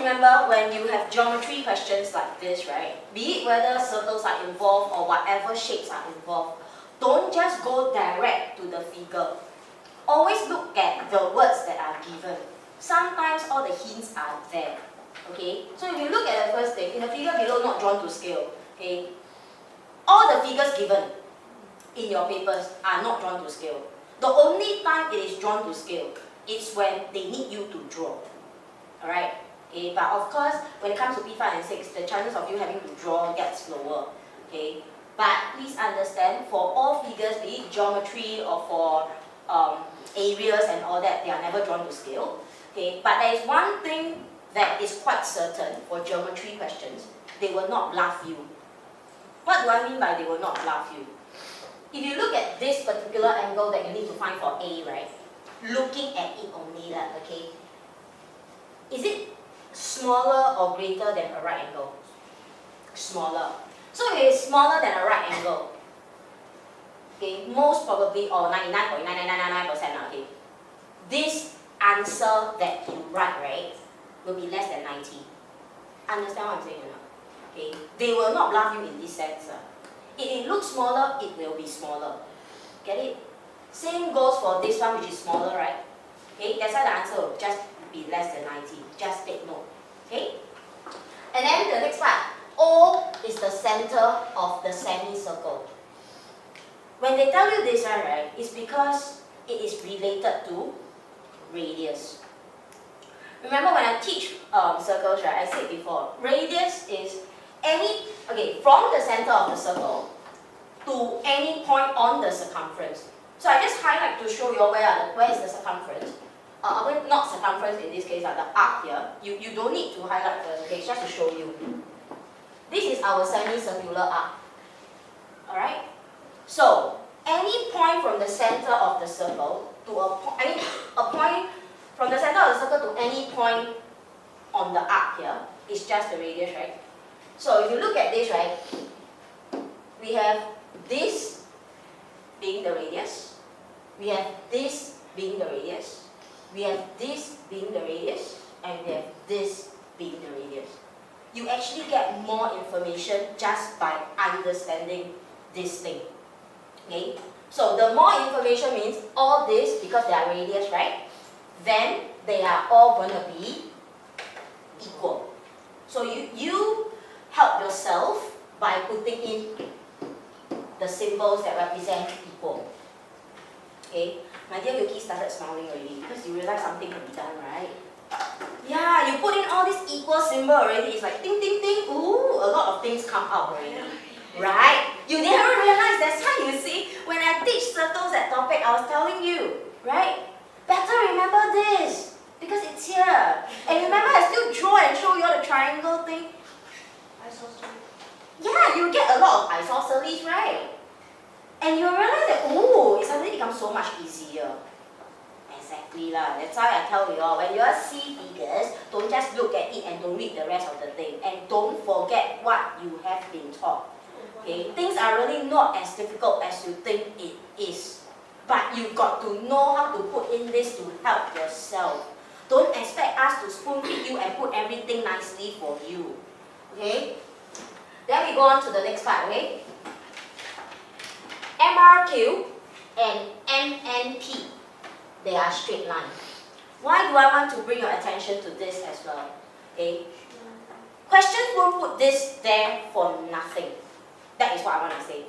remember when you have geometry questions like this, right? Be it whether circles are involved or whatever shapes are involved, don't just go direct to the figure. Always look at the words that are given. Sometimes all the hints are there. Okay? So if you look at the first thing, in the figure below, not drawn to scale. Okay? All the figures given in your papers are not drawn to scale. The only time it is drawn to scale is when they need you to draw. Alright? Okay? But of course, when it comes to P5 and 6, the chances of you having to draw gets lower. Okay? But please understand, for all figures, be it geometry or for areas and all that, they are never drawn to scale. Okay? But there is one thing that is quite certain for geometry questions: they will not bluff you. What do I mean by they will not bluff you? If you look at this particular angle that you need to find for A, right? Looking at it only, okay? Is it smaller or greater than a right angle? Smaller. So if it is smaller than a right angle, okay, most probably, or 99.99999%, okay, this answer that you write, right, will be less than 90. Understand what I'm saying or not? Okay, they will not bluff you in this sense. If it looks smaller, it will be smaller. Get it? Same goes for this one, which is smaller, right? Okay, that's why the answer will just be less than 90. Just take note. Okay? And then the next part, O is the center of the semicircle. When they tell you this one, right, it's because it is related to radius. Remember when I teach circles, right, I said before, radius is from the center of the circle to any point on the circumference. So I just highlight to show you where is the circumference. Not circumference in this case, the arc here. You don't need to highlight the case, just to show you. This is our semicircular arc. Alright? So, any point from the center of the circle to a point from the center of the circle to any point on the arc here is just the radius, right? So if you look at this, right, we have this being the radius, we have this being the radius, we have this being the radius, and we have this being the radius. You actually get more information just by understanding this thing. Okay? So the more information means all this, because they are radius, right? Then they are all going to be equal. So you help yourself by putting in the symbols that represent equal. Okay? My dear Yuki started smiling already because you realize something can be done, right? Yeah, you put in all this equal symbol already. It's like ding ding ding. Ooh, a lot of things come out already. Right? You never realize. That's why you see, when I teach circles that topic, I was telling you, right? Better remember this because it's here. And remember, I still draw and show you all the triangle thing. Isoceles. Yeah, you get a lot of isosceles, right? And you realize that, ooh, it suddenly becomes so much easier. Exactly lah. That's why I tell you all, when you all see figures, don't just look at it and don't read the rest of the thing. And don't forget what you have been taught. Okay? Things are really not as difficult as you think it is. But you've got to know how to put in this to help yourself. Don't expect us to spoon feed you and put everything nicely for you. Okay? Then we go on to the next part, okay? MRQ and MNP, they are straight lines. Why do I want to bring your attention to this as well? Okay? Questions won't put this there for nothing. That is what I want to say.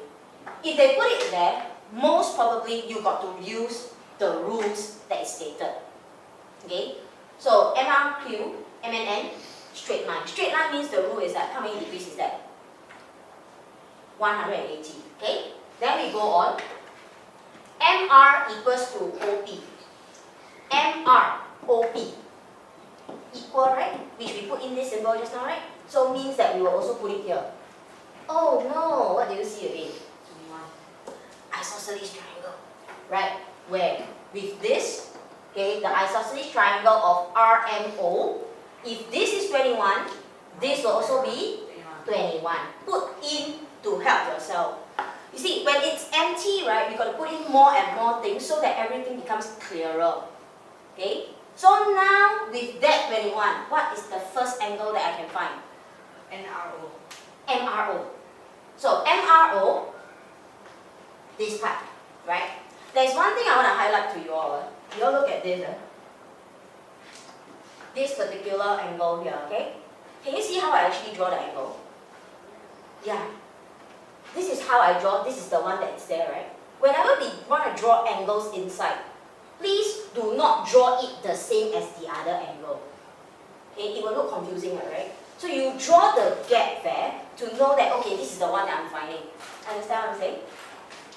If they put it there, most probably you got to use the rules that is stated. Okay? So MRQ, MNN, straight line. Straight line means the rule is that how many degrees is that? 180. Okay? Then we go on. MR equals to OP. MR, OP. Equal, right? Which we put in this symbol just now, right? So means that we will also put it here. Oh no, what do you see again? Isosceles triangle. Right? Where? With this, okay, the isosceles triangle of RMO, if this is 21, this will also be 21. Put in to help yourself. You see, when it's empty, right, we got to put in more and more things so that everything becomes clearer. Okay? So now with that 21, what is the first angle that I can find? NRO. MRO. So MRO, this part, right? There's one thing I want to highlight to you all. You all look at this. This particular angle here, okay? Can you see how I actually draw the angle? Yeah. This is how I draw. This is the one that's there, right? Whenever we want to draw angles inside, please do not draw it the same as the other angle. Okay, it will look confusing, right? So you draw the gap there to know that, okay, this is the one that I'm finding. Understand what I'm saying?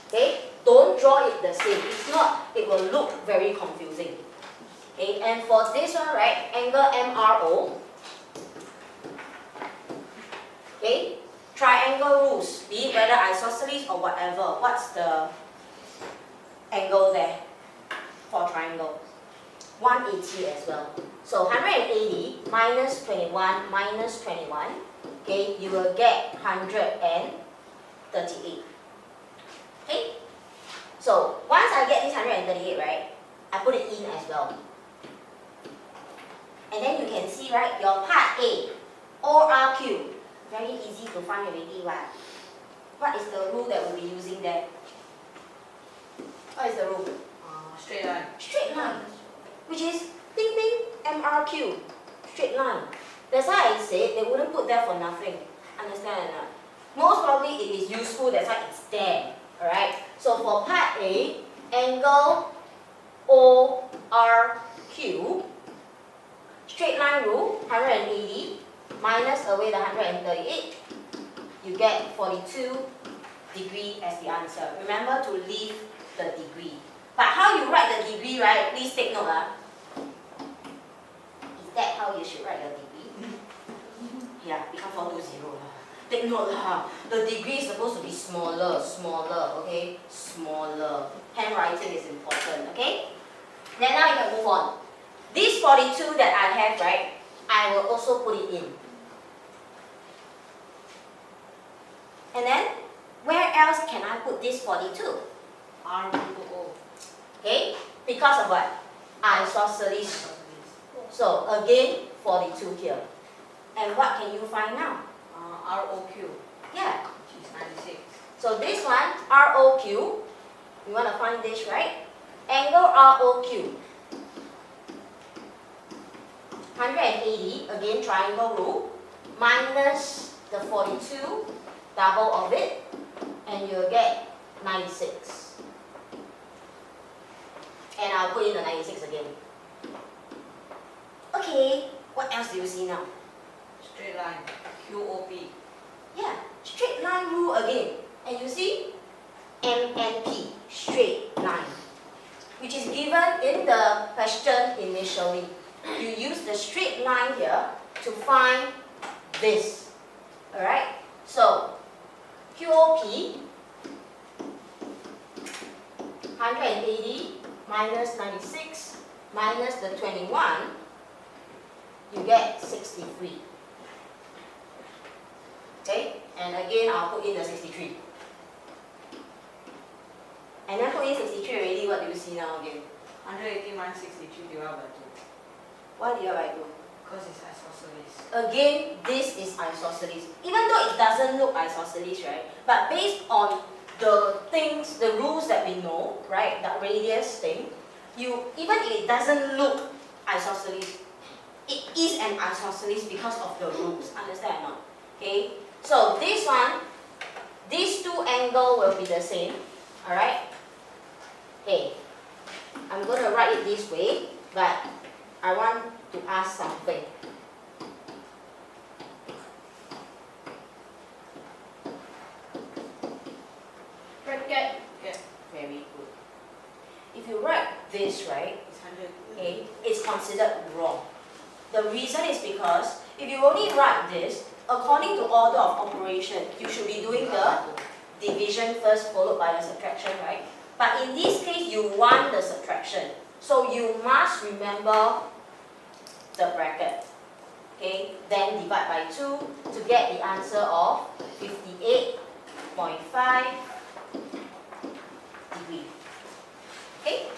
Okay, don't draw it the same. If not, it will look very confusing. Okay, and for this one, right, angle MRO. Okay, triangle rules, be it whether isosceles or whatever. What's the angle there for triangle? 180 as well. So 180 minus 21 minus 21, okay, you will get 138. Okay? So once I get this 138, right, I put it in as well. And then you can see, right, your part A, ORQ, very easy to find already, right? What is the rule that we'll be using there? What is the rule? Straight line. Straight line, which is ding ding MRQ, straight line. That's why I said they wouldn't put that for nothing. Understand or not? Most probably it is useful, that's why it's there. Alright? So for part A, angle ORQ, straight line rule, 180 minus away the 138, you get 42 degree as the answer. Remember to leave the degree. But how you write the degree, right? Please take note. Is that how you should write the degree? Yeah, become 420. Take note. The degree is supposed to be smaller, okay? Smaller. Handwriting is important, okay? Then now you can move on. This 42 that I have, right? I will also put it in. And then, where else can I put this 42? RO. Okay? Because of what? Isosceles. So again, 42 here. And what can you find now? ROQ. Yeah. Which is 96. So this one, ROQ, you want to find this, right? Angle ROQ. 180, again triangle rule, minus the 42, double of it, and you'll get 96. And I'll put in the 96 again. Okay, what else do you see now? Straight line. QOP. Yeah, straight line rule again. And you see, MNP, straight line, which is given in the question initially. You use the straight line here to find this. Alright? So, QOP, 180 minus 96 minus the 21, you get 63. Okay? And again, I'll put in the 63. And then put in 63 already, what do you see now again? 180 minus 63 divided by 2. Why did I do? Because it's isosceles. Again, this is isosceles. Even though it doesn't look isosceles, right? But based on the things, the rules that we know, right? The radius thing, even if it doesn't look isosceles, it is an isosceles because of the rules. Understand or not? Okay? So this one, these two angles will be the same. Alright? Okay. I'm going to write it this way, but I want to ask something. Bracket. Okay. Very good. If you write this, right, It's 100. okay, it's considered wrong. The reason is because if you only write this, according to order of operation, you should be doing the division first followed by the subtraction, right? But in this case, you want the subtraction. So you must remember the bracket. Okay, then divide by 2 to get the answer of 58.5 degree. Okay?